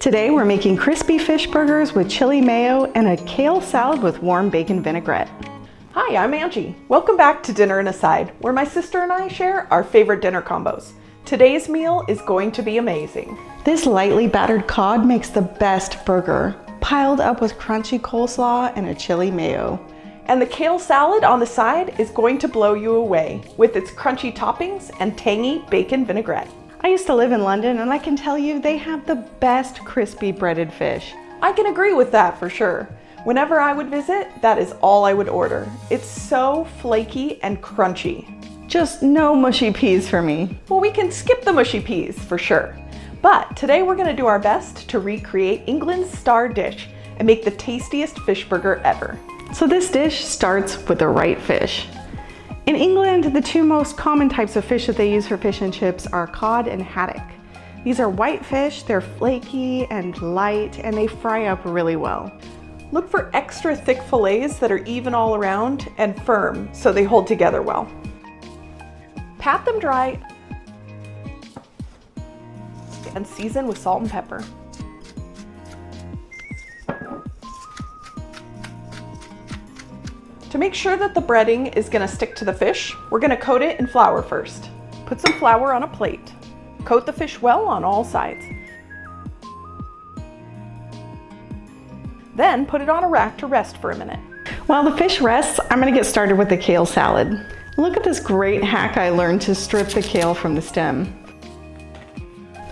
Today we're making crispy fish burgers with chili mayo and a kale salad with warm bacon vinaigrette. Hi, I'm Angie. Welcome back to Dinner and a Side, where my sister and I share our favorite dinner combos. Today's meal is going to be amazing. This lightly battered cod makes the best burger, piled up with crunchy coleslaw and a chili mayo. And the kale salad on the side is going to blow you away with its crunchy toppings and tangy bacon vinaigrette. I used to live in London and I can tell you they have the best crispy breaded fish. I can agree with that for sure. Whenever I would visit, that is all I would order. It's so flaky and crunchy. Just no mushy peas for me. Well, we can skip the mushy peas for sure. But today we're gonna do our best to recreate England's star dish and make the tastiest fish burger ever. So this dish starts with the right fish. In England, the two most common types of fish that they use for fish and chips are cod and haddock. These are white fish, they're flaky and light, and they fry up really well. Look for extra thick fillets that are even all around and firm so they hold together well. Pat them dry and season with salt and pepper. To make sure that the breading is going to stick to the fish, we're going to coat it in flour first. Put some flour on a plate. Coat the fish well on all sides. Then put it on a rack to rest for a minute. While the fish rests, I'm going to get started with the kale salad. Look at this great hack I learned to strip the kale from the stem.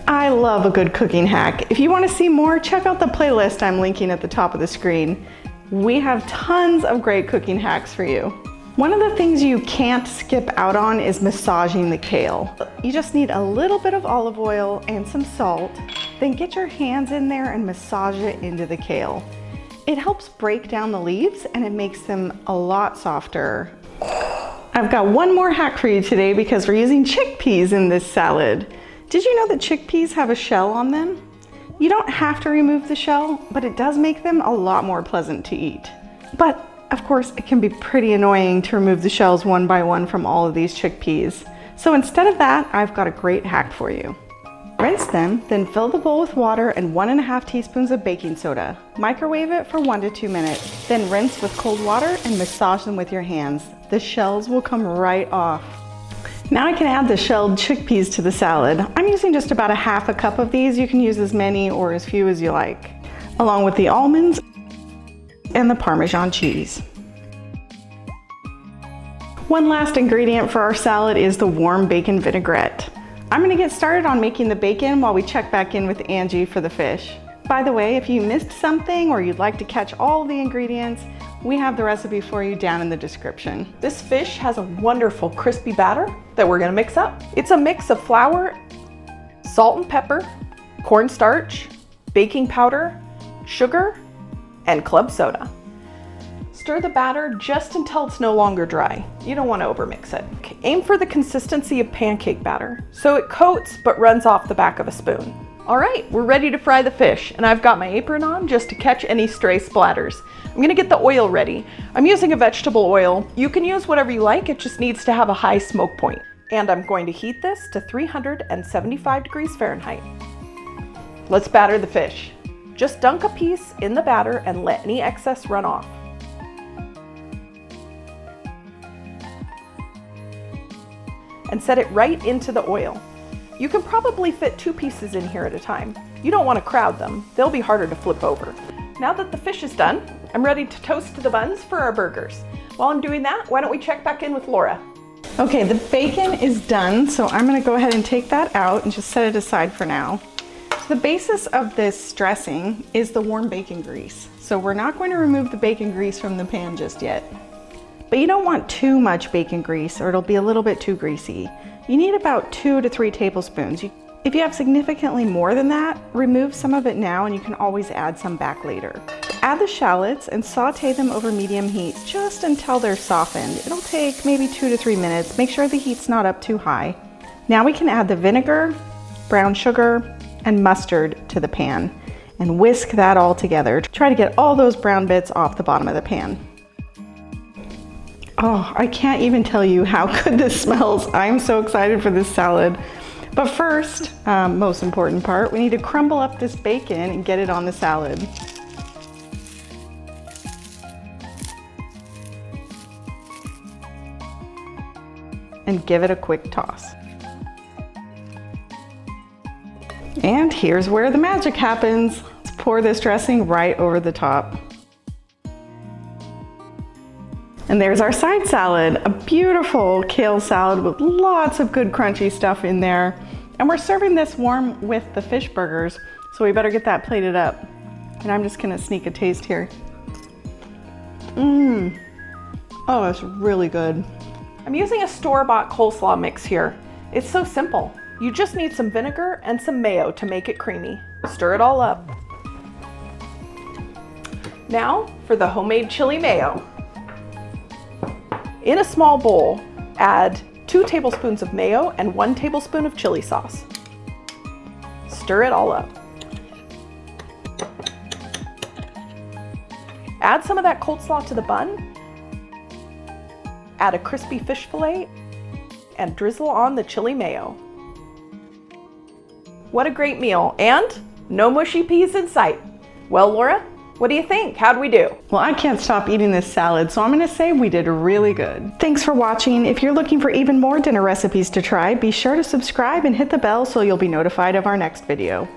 I love a good cooking hack. If you want to see more, check out the playlist I'm linking at the top of the screen. We have tons of great cooking hacks for you. One of the things you can't skip out on is massaging the kale. You just need a little bit of olive oil and some salt, then get your hands in there and massage it into the kale. It helps break down the leaves and it makes them a lot softer. I've got one more hack for you today because we're using chickpeas in this salad. Did you know that chickpeas have a shell on them? You don't have to remove the shell, but it does make them a lot more pleasant to eat. But of course, it can be pretty annoying to remove the shells one by one from all of these chickpeas. So instead of that, I've got a great hack for you. Rinse them, then fill the bowl with water and 1.5 teaspoons of baking soda. Microwave it for 1 to 2 minutes, then rinse with cold water and massage them with your hands. The shells will come right off. Now I can add the shelled chickpeas to the salad. I'm using just about 1/2 cup of these. You can use as many or as few as you like, along with the almonds and the Parmesan cheese. One last ingredient for our salad is the warm bacon vinaigrette. I'm gonna get started on making the bacon while we check back in with Angie for the fish. By the way, if you missed something or you'd like to catch all the ingredients, we have the recipe for you down in the description. This fish has a wonderful crispy batter that we're gonna mix up. It's a mix of flour, salt and pepper, cornstarch, baking powder, sugar, and club soda. Stir the batter just until it's no longer dry. You don't want to overmix it. Aim for the consistency of pancake batter, so it coats but runs off the back of a spoon. All right, we're ready to fry the fish, and I've got my apron on just to catch any stray splatters. I'm gonna get the oil ready. I'm using a vegetable oil. You can use whatever you like, it just needs to have a high smoke point. And I'm going to heat this to 375 degrees Fahrenheit. Let's batter the fish. Just dunk a piece in the batter and let any excess run off. And set it right into the oil. You can probably fit 2 pieces in here at a time. You don't want to crowd them. They'll be harder to flip over. Now that the fish is done, I'm ready to toast the buns for our burgers. While I'm doing that, why don't we check back in with Laura? Okay, the bacon is done, so I'm gonna go ahead and take that out and just set it aside for now. The basis of this dressing is the warm bacon grease. So we're not going to remove the bacon grease from the pan just yet. But you don't want too much bacon grease or it'll be a little bit too greasy. You need about 2 to 3 tablespoons. If you have significantly more than that, remove some of it now and you can always add some back later. Add the shallots and saute them over medium heat just until they're softened. It'll take maybe 2 to 3 minutes. Make sure the heat's not up too high. Now we can add the vinegar, brown sugar, and mustard to the pan and whisk that all together. Try to get all those brown bits off the bottom of the pan. Oh, I can't even tell you how good this smells. I'm so excited for this salad. But first, most important part, we need to crumble up this bacon and get it on the salad. And give it a quick toss. And here's where the magic happens. Let's pour this dressing right over the top. And there's our side salad, a beautiful kale salad with lots of good crunchy stuff in there. And we're serving this warm with the fish burgers, so we better get that plated up. And I'm just gonna sneak a taste here. Oh, it's really good. I'm using a store-bought coleslaw mix here. It's so simple. You just need some vinegar and some mayo to make it creamy. Stir it all up. Now for the homemade chili mayo. In a small bowl, add 2 tablespoons of mayo and 1 tablespoon of chili sauce. Stir it all up. Add some of that coleslaw to the bun. Add a crispy fish fillet and drizzle on the chili mayo. What a great meal, and no mushy peas in sight. Well, Laura, what do you think? How'd we do? Well, I can't stop eating this salad, so I'm gonna say we did really good. Thanks for watching. If you're looking for even more dinner recipes to try, be sure to subscribe and hit the bell so you'll be notified of our next video.